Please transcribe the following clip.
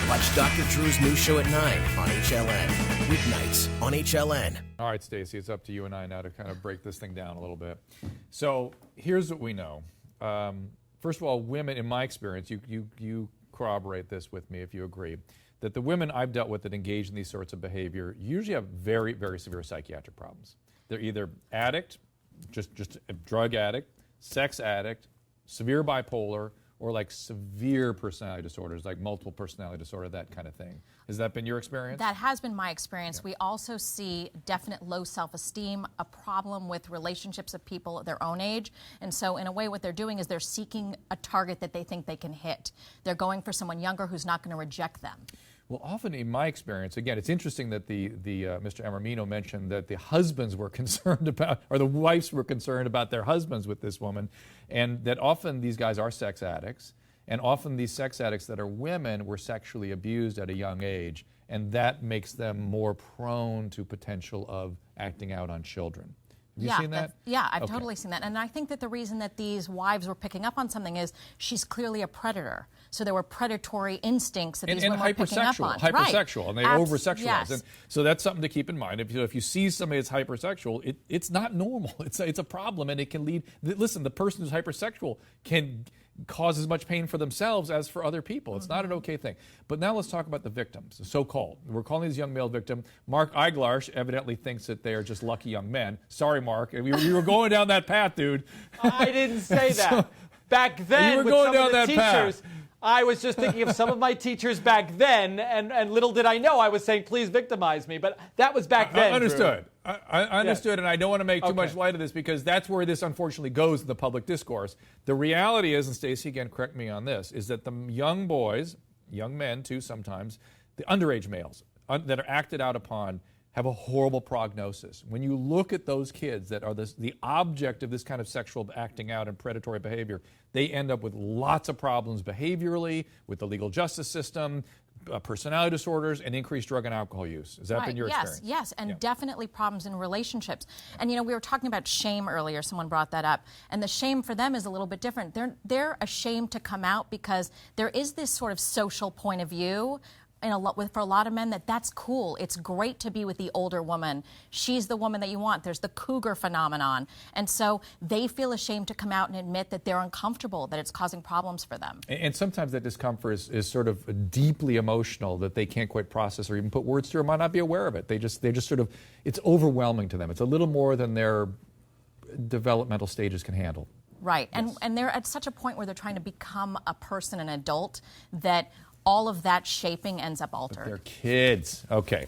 Watch Dr. Drew's new show at 9 on HLN. Weeknights on HLN. All right, Stacey, it's up to you and I now to kind of break this thing down a little bit. So here's what we know. First of all, women, in my experience, you corroborate this with me if you agree, that the women I've dealt with that engage in these sorts of behavior usually have very, very severe psychiatric problems. They're either addict, just a drug addict, sex addict, severe bipolar, or like severe personality disorders, like multiple personality disorder, that kind of thing. Has that been your experience? That has been my experience. Yeah. We also see definite low self-esteem, a problem with relationships of people their own age. And so in a way what they're doing is they're seeking a target that they think they can hit. They're going for someone younger who's not going to reject them. Well, often in my experience, again, it's interesting that Mr. Amormino mentioned that the husbands were concerned about, or the wives were concerned about their husbands with this woman, and that often these guys are sex addicts, and often these sex addicts that are women were sexually abused at a young age, and that makes them more prone to potential of acting out on children. Have you seen that? Yeah, I've totally seen that. And I think that the reason that these wives were picking up on something is she's clearly a predator. So there were predatory instincts that these women were picking up on. Hypersexual, and they over-sexualize. Yes. And so that's something to keep in mind. If you see somebody that's hypersexual, it's not normal. It's a problem, and it can lead. Listen, the person who's hypersexual can cause as much pain for themselves as for other people. It's not an okay thing. But now let's talk about the victims, the so-called. We're calling these young male victims. Mark Eiglarsh evidently thinks that they are just lucky young men. Sorry, Mark. You were going down that path, dude. I didn't say that. Back then, you were with going some down of the that teachers, path. I was just thinking of some of my teachers back then, and little did I know I was saying, please victimize me. But that was back then. I understood. I understood, yes. And I don't want to make too much light of this because that's where this unfortunately goes in the public discourse. The reality is, and Stacey, again, correct me on this, is that the young boys, young men too sometimes, the underage males that are acted out upon have a horrible prognosis. When you look at those kids that are the object of this kind of sexual acting out and predatory behavior, they end up with lots of problems behaviorally, with the legal justice system, personality disorders, and increased drug and alcohol use. Has that been your experience? Yes, and definitely problems in relationships. And we were talking about shame earlier. Someone brought that up. And the shame for them is a little bit different. They're ashamed to come out because there is this sort of social point of view for a lot of men that's cool. It's great to be with the older woman. She's the woman that you want. There's the cougar phenomenon. And so they feel ashamed to come out and admit that they're uncomfortable, that it's causing problems for them. And sometimes that discomfort is sort of deeply emotional that they can't quite process or even put words to or might not be aware of it. They just sort of, it's overwhelming to them. It's a little more than their developmental stages can handle. Right. Yes. And they're at such a point where they're trying to become a person, an adult, that all of that shaping ends up altered. But they're kids. Okay.